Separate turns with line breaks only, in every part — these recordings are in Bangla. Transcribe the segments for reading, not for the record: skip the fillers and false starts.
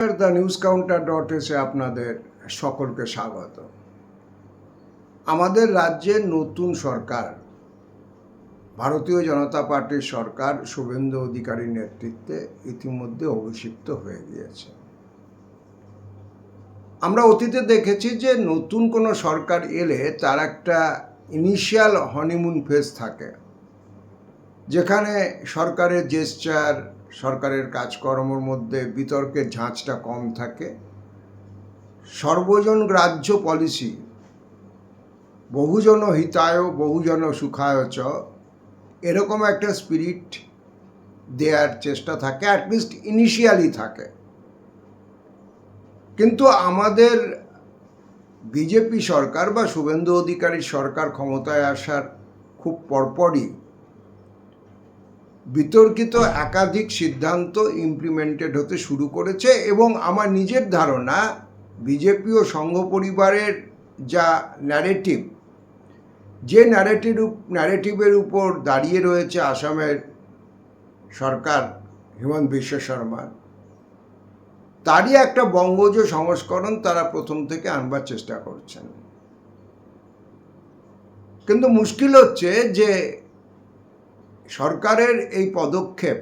দ্য নিউজ কাউন্টার.এসে আপনাদের সকলকে স্বাগত। আমাদের রাজ্যের নতুন সরকার, ভারতীয় জনতা পার্টির সরকার শুভেন্দু অধিকারীর নেতৃত্বে ইতিমধ্যে অভিষিক্ত হয়ে গিয়েছে। আমরা অতীতে দেখেছি যে নতুন কোনো সরকার এলে তার একটা ইনিশিয়াল হনিমুন ফেজ থাকে, যেখানে সরকারের জেস্চার, সরকারের কাজকর্মের মধ্যে বিতর্কের ঝাঁঝটা কম থাকে, সর্বজন গ্রাহ্য পলিসি, বহুজন হিতায় বহুজন সুখায় চ, এরকম একটা স্পিরিট দেওয়ার চেষ্টা থাকে, অ্যাটলিস্ট ইনিশিয়ালি থাকে। কিন্তু আমাদের বিজেপি সরকার বা শুভেন্দু অধিকারী সরকার ক্ষমতায় আসার খুব পরপরই বিতর্কিত একাধিক সিদ্ধান্ত ইমপ্লিমেন্টেড হতে শুরু করেছে। এবং আমার নিজের ধারণা, বিজেপি ও সংঘ পরিবারের যা ন্যারেটিভ, যে ন্যারেটিভের উপর দাঁড়িয়ে রয়েছে আসামের সরকার হিমন্ত বিশ্ব শর্মা, তারই একটা বঙ্গজ সংস্করণ তারা প্রথম থেকে আনবার চেষ্টা করছেন। কিন্তু মুশকিল হচ্ছে যে সরকারের এই পদক্ষেপ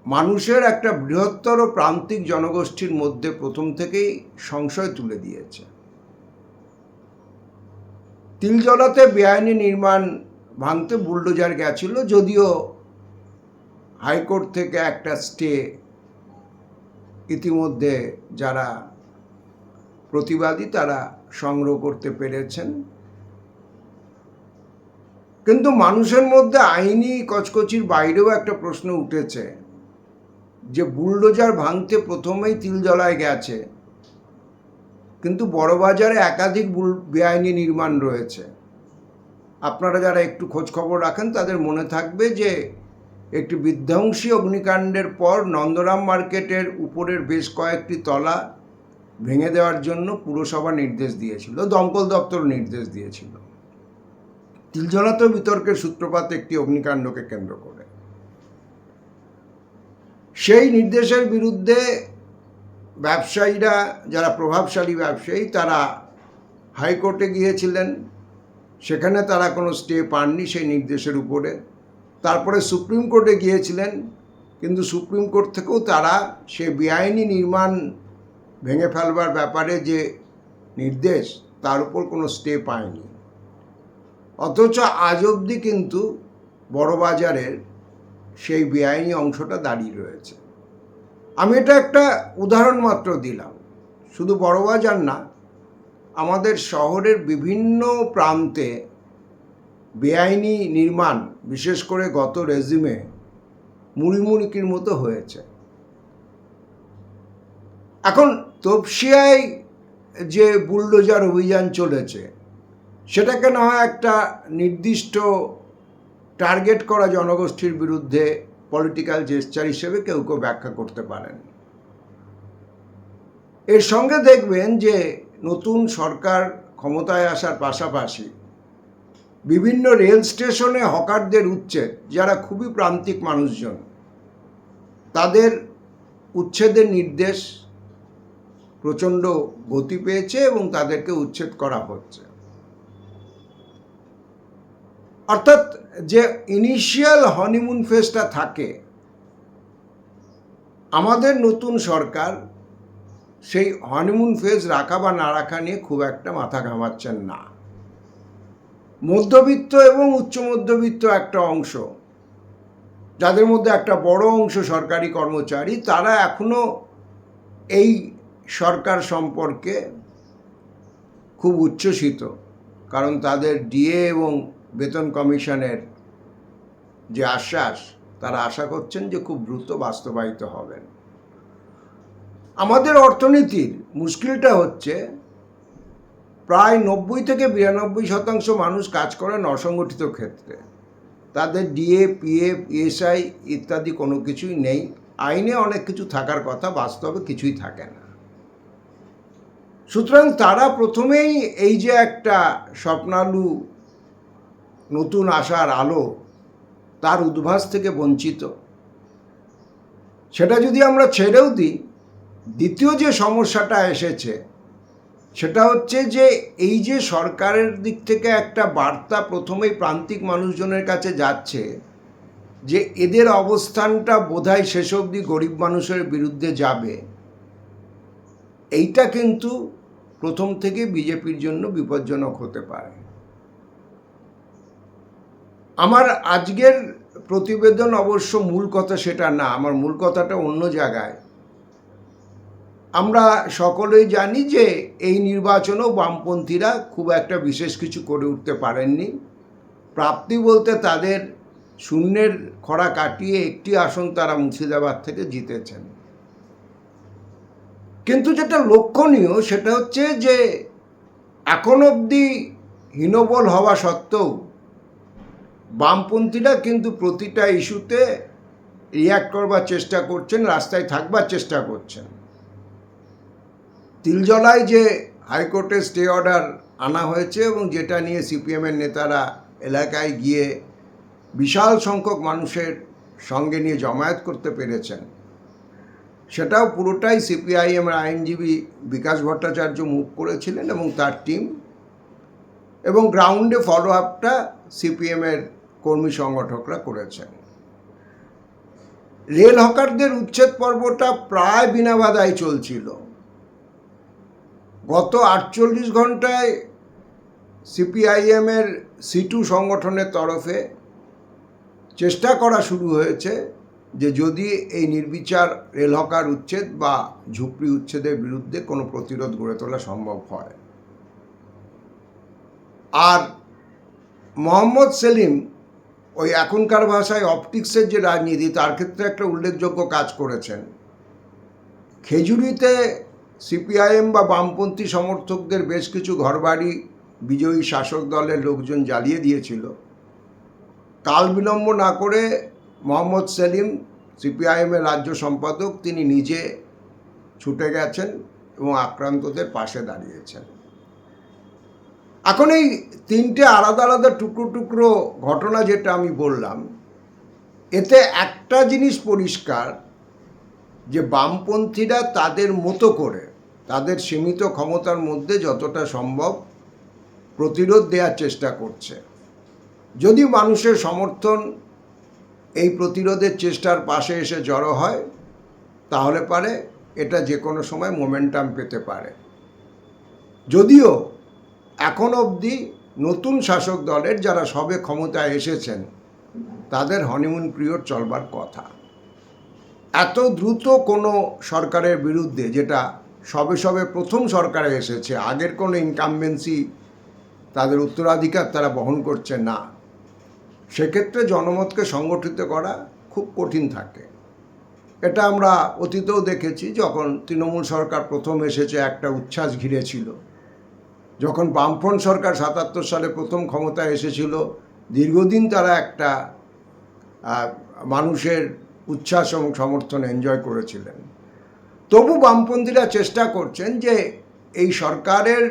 মানুষের একটা বৃহত্তর প্রান্তিক জনগোষ্ঠীর মধ্যে প্রথম থেকেই সংশয় তুলে দিয়েছে। তিলজলাতে বেআইনি নির্মাণ ভাঙতে বুলডোজার গেছিল, যদিও হাইকোর্ট থেকে একটা স্টে ইতিমধ্যে যারা প্রতিবাদী তারা সংগ্রহ করতে পেরেছেন। কিন্তু মানুষের মধ্যে আইনি কচকচির বাইরেও একটা প্রশ্ন উঠেছে যে বুলডোজার ভাঙতে প্রথমেই তিলজলায় গেছে, কিন্তু বড়বাজারে একাধিক বেআইনি নির্মাণ রয়েছে। আপনারা যারা একটু খোঁজ খবর রাখেন তাদের মনে থাকবে যে একটি বিধ্বংসী অগ্নিকাণ্ডের পর নন্দরাম মার্কেটের উপরের বেশ কয়েকটি তলা ভেঙে দেওয়ার জন্য পুরসভা নির্দেশ দিয়েছিল, দমকল দপ্তর নির্দেশ দিয়েছিল। তিলজলাতেও বিতর্কের সূত্রপাত একটি অগ্নিকাণ্ডকে কেন্দ্র করে। সেই নির্দেশের বিরুদ্ধে ব্যবসায়ীরা, যারা প্রভাবশালী ব্যবসায়ী, তারা হাইকোর্টে গিয়েছিলেন। সেখানে তারা কোনো স্টে পাননি সেই নির্দেশের উপরে। তারপরে সুপ্রিম কোর্টে গিয়েছিলেন, কিন্তু সুপ্রিম কোর্ট থেকেও তারা সে বেআইনি নির্মাণ ভেঙে ফেলবার ব্যাপারে যে নির্দেশ, তার উপর কোনো স্টে পায়নি। অথচ আজ অবধি কিন্তু বড়বাজারের সেই বেআইনি অংশটা দাঁড়িয়ে রয়েছে। আমি এটা একটা উদাহরণ মাত্র দিলাম, শুধু বড়বাজার না, আমাদের শহরের বিভিন্ন প্রান্তে বেআইনি নির্মাণ, বিশেষ করে গত রেজিমে, মুড়িমুড়িকির মতো হয়েছে। এখন তপসিয়ায় যে বুলডোজার অভিযান চলেছে, সেটাকে না হয় একটা নির্দিষ্ট টার্গেট করা জনগোষ্ঠীর বিরুদ্ধে পলিটিক্যাল জেস্চার হিসেবে কেউ কেউ ব্যাখ্যা করতে পারেন। এর সঙ্গে দেখবেন যে নতুন সরকার ক্ষমতায় আসার পাশাপাশি বিভিন্ন রেল স্টেশনে হকারদের উচ্ছেদ, যারা খুবই প্রান্তিক মানুষজন, তাদের উচ্ছেদের নির্দেশ প্রচণ্ড গতি পেয়েছে এবং তাদেরকে উচ্ছেদ করা হচ্ছে। অর্থাৎ যে ইনিশিয়াল হনিমুন ফেজটা থাকে, আমাদের নতুন সরকার সেই হনিমুন ফেজ রাখা বা না রাখা নিয়ে খুব একটা মাথা ঘামাচ্ছেন না। মধ্যবিত্ত এবং উচ্চ মধ্যবিত্ত একটা অংশ, যাদের মধ্যে একটা বড় অংশ সরকারি কর্মচারী, তারা এখনো এই সরকার সম্পর্কে খুব উচ্ছ্বসিত। কারণ তাদের ডিএ এবং বেতন কমিশনের যে আশ্বাস, তারা আশা করছেন যে খুব দ্রুত বাস্তবায়িত হবেন। আমাদের অর্থনীতির মুশকিলটা হচ্ছে প্রায় 90 থেকে 92% মানুষ কাজ করেন অসংগঠিত ক্ষেত্রে। তাদের ডিএ, পিএফ, ইএসআই ইত্যাদি কোনো কিছুই নেই। আইনে অনেক কিছু থাকার কথা, বাস্তবে কিছুই থাকে না। সুতরাং তারা প্রথমেই এই যে একটা স্বপ্নালু নতুন আশার আলো, তার উদ্ভাস থেকে বঞ্চিত। সেটা যদি আমরা ছেড়েও দিই, দ্বিতীয় যে সমস্যাটা এসেছে সেটা হচ্ছে যে এই যে সরকারের দিক থেকে একটা বার্তা প্রথমেই প্রান্তিক মানুষজনের কাছে যাচ্ছে যে এদের অবস্থানটা বোধহয় শেষ অবধি গরিব মানুষের বিরুদ্ধে যাবে, এইটা কিন্তু প্রথম থেকে বিজেপির জন্য বিপজ্জনক হতে পারে। আমার আজকের প্রতিবেদন অবশ্য মূল কথা সেটা না, আমার মূল কথাটা অন্য জায়গায়। আমরা সকলেই জানি যে এই নির্বাচনেও বামপন্থীরা খুব একটা বিশেষ কিছু করে উঠতে পারেননি। প্রাপ্তি বলতে তাদের শূন্যের খরা কাটিয়ে একটি আসন তারা মুর্শিদাবাদ থেকে জিতেছেন। কিন্তু যেটা লক্ষণীয় সেটা হচ্ছে যে এখন অবধি হীনবল হওয়া সত্ত্বেও বামপন্থীরা কিন্তু প্রতিটা ইস্যুতে রিয়্যাক্ট করবার চেষ্টা করছেন, রাস্তায় থাকবার চেষ্টা করছেন। তিলজলায় যে হাইকোর্টে স্টে অর্ডার আনা হয়েছে এবং যেটা নিয়ে সিপিএমের নেতারা এলাকায় গিয়ে বিশাল সংখ্যক মানুষের সঙ্গে নিয়ে জমায়েত করতে পেরেছেন, সেটাও পুরোটাই সিপিআইএমের আইনজীবী বিকাশ ভট্টাচার্য মুভ করেছিলেন এবং তার টিম, এবং গ্রাউন্ডে ফলো আপটা সিপিএমের কর্মী সংগঠকরা করেছেন। রেল হকারদের উচ্ছেদ পর্বটা প্রায় বিনা বাধায় চলছিল। গত 48 ঘন্টায় সিপিআইএমের সিটু সংগঠনের তরফে চেষ্টা করা শুরু হয়েছে যে যদি এই নির্বিচার রেল হকার উচ্ছেদ বা ঝুপড়ি উচ্ছেদের বিরুদ্ধে কোনো প্রতিরোধ গড়ে তোলা সম্ভব হয়। আর মোহাম্মদ সেলিম ওই এখনকার ভাষায় অপটিক্সের যে রাজনীতি, তার ক্ষেত্রে একটা উল্লেখযোগ্য কাজ করেছেন। খেজুরিতে সিপিআইএম বা বামপন্থী সমর্থকদের বেশ কিছু ঘরবাড়ি বিজয়ী শাসক দলের লোকজন জ্বালিয়ে দিয়েছিল। কাল বিলম্ব না করে মোহাম্মদ সেলিম, সিপিআইএমের রাজ্য সম্পাদক, তিনি নিজে ছুটে গেছেন এবং আক্রান্তদের পাশে দাঁড়িয়েছেন। এখন এই তিনটে আলাদা আলাদা টুকরো টুকরো ঘটনা যেটা আমি বললাম, এতে একটা জিনিস পরিষ্কার যে বামপন্থীরা তাদের মতো করে তাদের সীমিত ক্ষমতার মধ্যে যতটা সম্ভব প্রতিরোধ দেওয়ার চেষ্টা করছে। যদি মানুষের সমর্থন এই প্রতিরোধের চেষ্টার পাশে এসে জড়ো হয়, তাহলে পারে এটা যে কোনো সময় মোমেন্টাম পেতে পারে। যদিও এখন অবধি নতুন শাসক দলের যারা সবে ক্ষমতায় এসেছেন তাদের হনিমুন পিরিয়ড চলবার কথা। এত দ্রুত কোনো সরকারের বিরুদ্ধে, যেটা সবে সবে প্রথম সরকারে এসেছে, আগের কোনো ইনকামবেন্সি তাদের উত্তরাধিকার তারা বহন করছে না, সেক্ষেত্রে জনমতকে সংগঠিত করা খুব কঠিন থাকে। এটা আমরা অতীতেও দেখেছি। যখন তৃণমূল সরকার প্রথম এসেছে একটা উচ্ছ্বাস ঘিরে ছিল। যখন বামফ্রন্ট সরকার 77 সালে প্রথম ক্ষমতায় এসেছিল, দীর্ঘদিন তারা একটা মানুষের উচ্ছ্বাস এবং সমর্থন এনজয় করেছিলেন। তবু বামপন্থীরা চেষ্টা করছেন যে এই সরকারের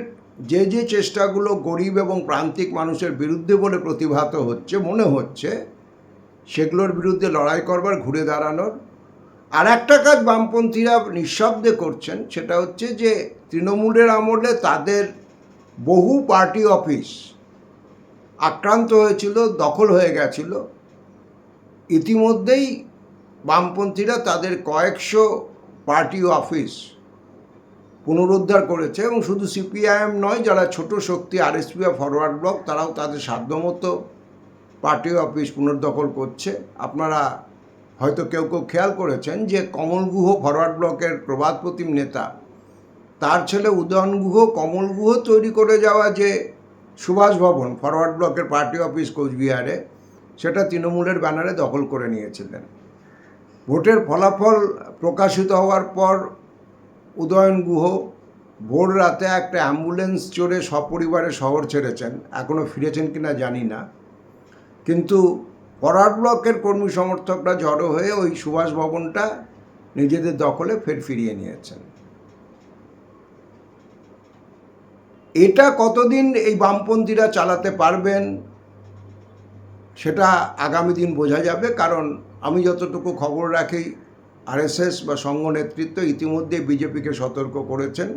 যে যে চেষ্টাগুলো গরিব এবং প্রান্তিক মানুষের বিরুদ্ধে বলে প্রতিভাত হচ্ছে, মনে হচ্ছে সেগুলোর বিরুদ্ধে লড়াই করবার, ঘুরে দাঁড়ানোর। আর একটা কাজ বামপন্থীরা নিঃশব্দে করছেন, সেটা হচ্ছে যে তৃণমূলের আমলে তাদের বহু পার্টি অফিস আক্রান্ত হয়েছিল, দখল হয়ে গেছিল। ইতিমধ্যেই বামপন্থীরা তাদের কয়েকশো পার্টি অফিস পুনরুদ্ধার করেছে এবং শুধু সিপিআইএম নয়, যারা ছোট শক্তি আরএসপি বা ফরওয়ার্ড ব্লক, তারাও তাদের সাধ্যমতো পার্টি অফিস পুনর্দখল করছে। আপনারা হয়তো কেউ কেউ খেয়াল করেছেন যে কমল গুহ, ফরওয়ার্ড ব্লকের প্রবাদ প্রতিম নেতা, তার ছেলে উদয়ন গুহ কমল গুহ তৈরি করে যাওয়া যে সুভাষ ভবন, ফরওয়ার্ড ব্লকের পার্টি অফিস কোচবিহারে, সেটা তৃণমূলের ব্যানারে দখল করে নিয়েছিলেন। ভোটের ফলাফল প্রকাশিত হওয়ার পর উদয়ন গুহ ভোর রাতে একটা অ্যাম্বুলেন্স চড়ে সপরিবারে শহর ছেড়েছেন। এখনও ফিরেছেন কিনা জানি না, কিন্তু ফরওয়ার্ড ব্লকের কর্মী সমর্থকরা জড়ো হয়ে ওই সুভাষ ভবনটা নিজেদের দখলে ফিরিয়ে নিয়েছেন। এটা কতদিন এই বামপন্থীরা চালাতে পারবেন সেটা আগামী দিন বোঝা যাবে। কারণ আমি যতটুকু খবর রাখি, আরএসএস বা সংঘ নেতৃত্ব ইতিমধ্যে বিজেপিকে সতর্ক করেছেন।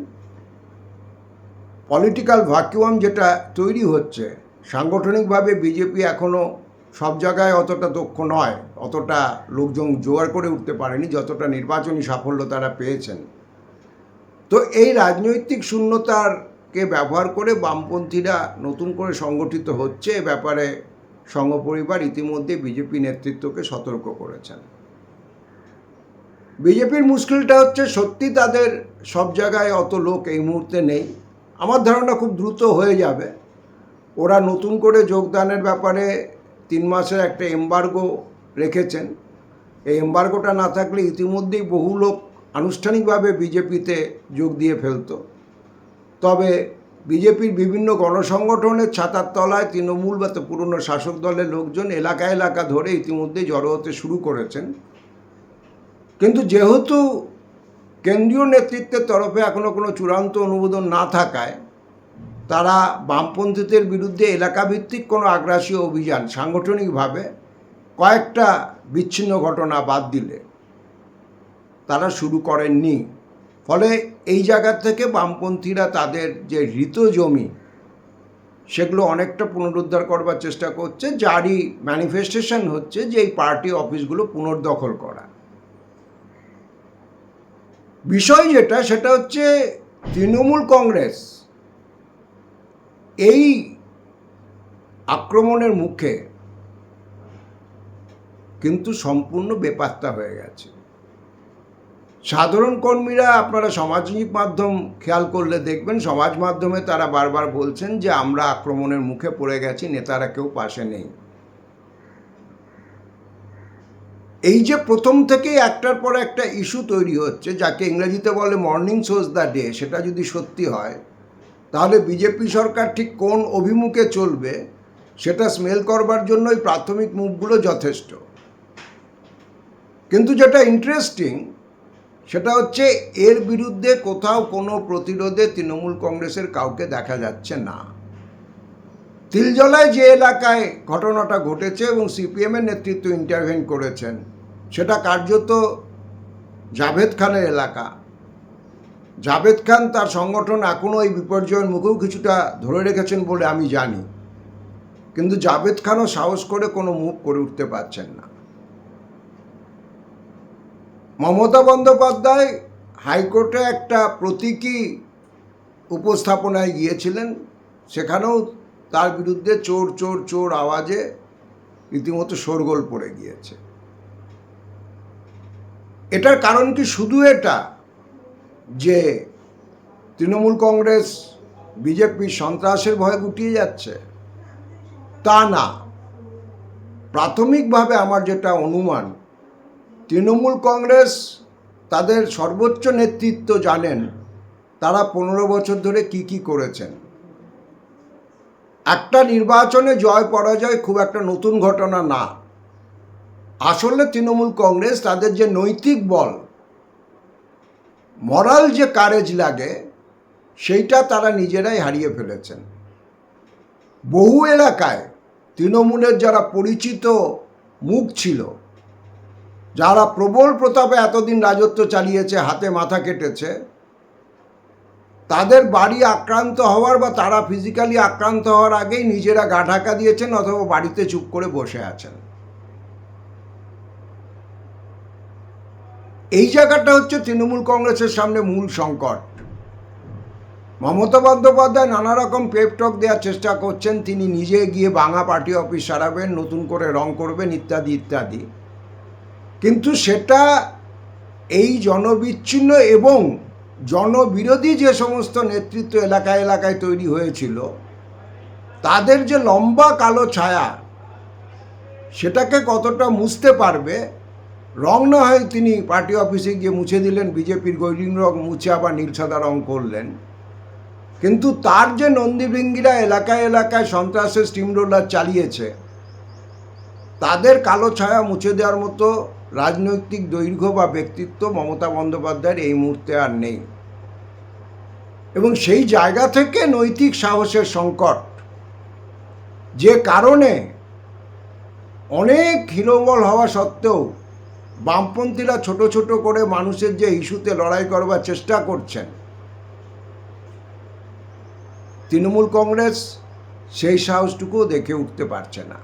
পলিটিক্যাল ভ্যাকুয়াম যেটা তৈরি হচ্ছে, সাংগঠনিকভাবে বিজেপি এখনও সব জায়গায় অতটা দক্ষ নয়, অতটা লোকজন জোগাড় করে উঠতে পারেনি যতটা নির্বাচনী সাফল্য তারা পেয়েছেন। তো এই রাজনৈতিক শূন্যতাকে ব্যবহার করে বামপন্থীরা নতুন করে সংগঠিত হচ্ছে, এ ব্যাপারে সংঘ পরিবার ইতিমধ্যে বিজেপি নেতৃত্বকে সতর্ক করেছেন। বিজেপির মুশকিলটা হচ্ছে সত্যি তাদের সব জায়গায় অত লোক এই মুহূর্তে নেই। আমার ধারণা খুব দ্রুত হয়ে যাবে। ওরা নতুন করে যোগদানের ব্যাপারে 3 মাসের একটা এমবার্গো রেখেছেন। এই এমবার্গোটা না থাকলে ইতিমধ্যেই বহু লোক আনুষ্ঠানিকভাবে বিজেপিতে যোগ দিয়ে ফেলত। তবে বিজেপির বিভিন্ন গণসংগঠনের ছাতার তলায় তৃণমূল বা পুরনো শাসক দলের লোকজন এলাকা এলাকা ধরে ইতিমধ্যে জড়ো হতে শুরু করেছেন। কিন্তু যেহেতু কেন্দ্রীয় নেতৃত্বের তরফে এখনও কোনো চূড়ান্ত অনুমোদন না থাকায় তারা বামপন্থীদের বিরুদ্ধে এলাকাভিত্তিক কোনো আগ্রাসী অভিযান সাংগঠনিকভাবে কয়েকটা বিচ্ছিন্ন ঘটনা বাদ দিলে তারা শুরু করেননি। ফলে এই জায়গা থেকে বামপন্থীরা তাদের যে হৃত জমি সেগুলো অনেকটা পুনরুদ্ধার করবার চেষ্টা করছে, যারই ম্যানিফেস্টেশন হচ্ছে যে এই পার্টি অফিসগুলো পুনর্দখল করা। বিষয় যেটা সেটা হচ্ছে তৃণমূল কংগ্রেস এই আক্রমণের মুখে কিন্তু সম্পূর্ণ বেপাত্তা হয়ে গেছে। সাধারণ কর্মীরা, আপনারা সামাজিক মাধ্যম খেয়াল করলে দেখবেন, সমাজ মাধ্যমে তারা বারবার বলছেন যে আমরা আক্রমণের মুখে পড়ে গেছি, নেতারা কেউ পাশে নেই। এই যে প্রথম থেকেই একটার পর একটা ইস্যু তৈরি হচ্ছে, যাকে ইংরেজিতে বলে মর্নিং শোজ দ্য ডে, সেটা যদি সত্যি হয় তাহলে বিজেপি সরকার ঠিক কোন অভিমুখে চলবে সেটা স্মেল করবার জন্যই প্রাথমিক মুভগুলো যথেষ্ট। কিন্তু যেটা ইন্টারেস্টিং সেটা হচ্ছে এর বিরুদ্ধে কোথাও কোনো প্রতিরোধে তৃণমূল কংগ্রেসের কাউকে দেখা যাচ্ছে না। তিলজলায় যে এলাকায় ঘটনাটা ঘটেছে এবং সিপিএমের নেতৃত্ব ইন্টারভেন করেছেন, সেটা কার্যত জাভেদ খানের এলাকা। জাভেদ খান তার সংগঠন এখনও এই বিপর্যয়ের মুখেও কিছুটা ধরে রেখেছেন বলে আমি জানি, কিন্তু জাভেদ খানও সাহস করে কোনো মুভ করে উঠতে পারছেন না। মমতা বন্দ্যোপাধ্যায় হাইকোর্টে একটা প্রতীকী উপস্থাপনায় গিয়েছিলেন, সেখানেও তার বিরুদ্ধে চোর চোর চোর আওয়াজে রীতিমতো শোরগোল পড়ে গিয়েছে। এটার কারণ কি শুধু এটা যে তৃণমূল কংগ্রেস বিজেপির সন্ত্রাসের ভয়ে গুটিয়ে যাচ্ছে? তা না। প্রাথমিকভাবে আমার যেটা অনুমান, তৃণমূল কংগ্রেস তাদের সর্বোচ্চ নেতৃত্ব জানেন তারা 15 বছর ধরে কি করেছেন। একটা নির্বাচনে জয় পরাজয় খুব একটা নতুন ঘটনা না। আসলে তৃণমূল কংগ্রেস তাদের যে নৈতিক বল, মরাল যে কারেজ লাগে, সেইটা তারা নিজেরাই হারিয়ে ফেলেছেন। বহু এলাকায় তৃণমূলের যারা পরিচিত মুখ ছিল, যারা প্রবল প্রতাপে এতদিন রাজত্ব চালিয়েছে, হাতে মাথা কেটেছে, তাদের বাড়ি আক্রান্ত হওয়ার বা তারা ফিজিক্যালি আক্রান্ত হওয়ার আগেই নিজেরা গা ঢাকা দিয়েছেন অথবা বাড়িতে চুপ করে বসে আছেন। এই জায়গাটা হচ্ছে তৃণমূল কংগ্রেসের সামনে মূল সংকট। মমতা বন্দ্যোপাধ্যায় নানা রকম পেপটক দেওয়ার চেষ্টা করছেন, তিনি নিজে গিয়ে ভাঙা পার্টি অফিস সারাবেন, নতুন করে রং করবেন, ইত্যাদি ইত্যাদি। কিন্তু সেটা এই জনবিচ্ছিন্ন এবং জনবিরোধী যে সমস্ত নেতৃত্ব এলাকায় এলাকায় তৈরি হয়েছিল, তাদের যে লম্বা কালো ছায়া, সেটাকে কতটা মুছতে পারবে। রং না হয় তিনি পার্টি অফিসে গিয়ে মুছে দিলেন, বিজেপির গৈরিং রং মুছে আবার নীল সাদা রং করলেন, কিন্তু তার যে নন্দীভৃঙ্গিরা এলাকায় এলাকায় সন্ত্রাসের স্টিম রোলার চালিয়েছে, তাদের কালো ছায়া মুছে দেওয়ার মতো রাজনৈতিক দৈর্ঘ্য বা ব্যক্তিত্ব মমতা বন্দ্যোপাধ্যায়ের এই মুহূর্তে আর নেই। এবং সেই জায়গা থেকে নৈতিক সাহসের সংকট, যে কারণে অনেক হিরোবল হওয়া সত্ত্বেও বামপন্থীরা ছোট ছোট করে মানুষের যে ইস্যুতে লড়াই করবার চেষ্টা করছেন, তৃণমূল কংগ্রেস সেই সাহসটুকুও দেখে উঠতে পারছে না।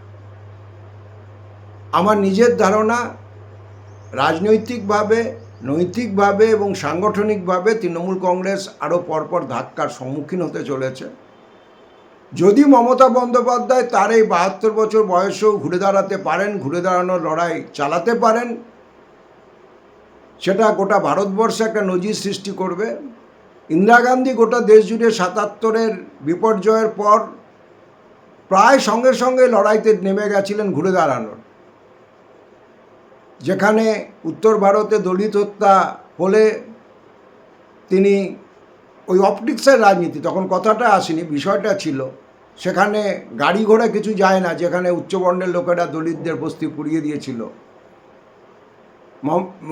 আমার নিজের ধারণা, রাজনৈতিকভাবে, নৈতিকভাবে এবং সাংগঠনিকভাবে তৃণমূল কংগ্রেস আরও পরপর ধাক্কার সম্মুখীন হতে চলেছে। যদি মমতা বন্দ্যোপাধ্যায় তার এই ৭২ বছর বয়সেও ঘুরে দাঁড়াতে পারেন, ঘুরে দাঁড়ানোর লড়াই চালাতে পারেন, সেটা গোটা ভারতবর্ষে একটা নজির সৃষ্টি করবে। ইন্দিরা গান্ধী গোটা দেশ জুড়ে ৭৭-এর বিপর্যয়ের পর প্রায় সঙ্গে সঙ্গে লড়াইতে নেমে গেছিলেন ঘুরে দাঁড়ানোর। যেখানে উত্তর ভারতে দলিত হত্যা হলে তিনি ওই অপটিক্সের রাজনীতি, তখন কথাটা আসেনি, বিষয়টা ছিল, সেখানে গাড়ি ঘোড়া কিছু যায় না, যেখানে উচ্চবর্ণের লোকেরা দলিতদের বস্তি পুড়িয়ে দিয়েছিল,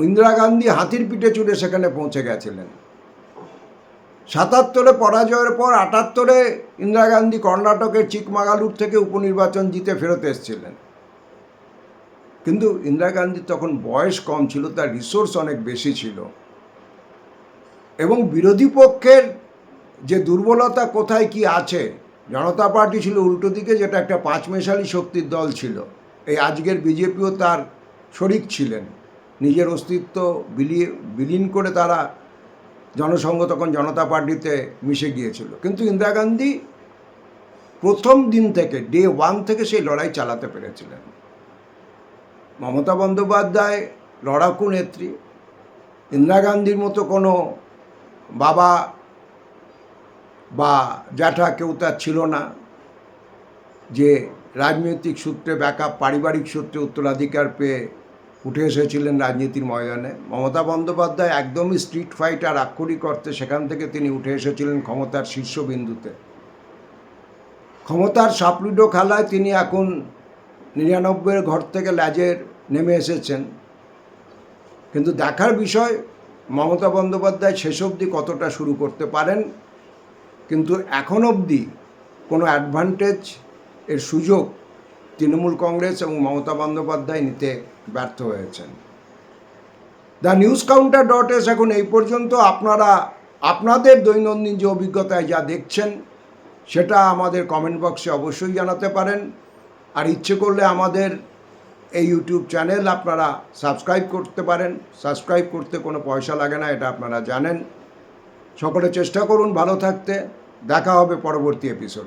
ইন্দিরা গান্ধী হাতির পিঠে চড়ে সেখানে পৌঁছে গেছিলেন। ৭৭-এ পরাজয়ের পর ৭৮-এ ইন্দিরা গান্ধী কর্ণাটকের চিকমাগালুর থেকে উপনির্বাচন জিতে ফেরত এসেছিলেন। কিন্তু ইন্দিরা গান্ধীর তখন বয়স কম ছিল, তার রিসোর্স অনেক বেশি ছিল, এবং বিরোধী পক্ষের যে দুর্বলতা কোথায় কি আছে, জনতা পার্টি ছিল উল্টো দিকে, যেটা একটা পাঁচমেশালি শক্তির দল ছিল। এই আজকের বিজেপিও তার শরিক ছিলেন, নিজের অস্তিত্ব বিলীন করে তারা জনসংঘ তখন জনতা পার্টিতে মিশে গিয়েছিল। কিন্তু ইন্দিরা গান্ধী প্রথম দিন থেকে, ডে 1 থেকে সেই লড়াই চালাতে পেরেছিলেন। মমতা বন্দ্যোপাধ্যায় লড়াকু নেত্রী, ইন্দিরা গান্ধীর মতো কোনো বাবা বা জ্যাঠা কেউ তার ছিল না, যে রাজনৈতিক সূত্রে ব্যাকআপ, পারিবারিক সূত্রে উত্তরাধিকার পেয়ে উঠে এসেছিলেন রাজনীতির ময়দানে। মমতা বন্দ্যোপাধ্যায় একদমই স্ট্রিট ফাইটার আক্ষরিক অর্থে, সেখান থেকে তিনি উঠে এসেছিলেন ক্ষমতার শীর্ষবিন্দুতে। ক্ষমতার সাপলুডো খেলায় তিনি এখন ৯৯-এর ঘর থেকে ল্যাজের নেমে এসেছেন। কিন্তু দেখার বিষয় মমতা বন্দ্যোপাধ্যায় শেষ অবধি কতটা শুরু করতে পারেন। কিন্তু এখন অবধি কোনো অ্যাডভান্টেজ এর সুযোগ তৃণমূল কংগ্রেস এবং মমতা বন্দ্যোপাধ্যায় নিতে ব্যর্থ হয়েছেন। TheNewsCounter.s এখন এই পর্যন্ত। আপনারা আপনাদের দৈনন্দিন যে অভিজ্ঞতায় যা দেখছেন সেটা আমাদের কমেন্ট বক্সে অবশ্যই জানাতে পারেন। আর ইচ্ছে করলে আমাদের এই ইউটিউব চ্যানেল আপনারা সাবস্ক্রাইব করতে পারেন। সাবস্ক্রাইব করতে কোনো পয়সা লাগে না, এটা আপনারা জানেন। সকলে চেষ্টা করুন ভালো থাকতে। দেখা হবে পরবর্তী এপিসোড।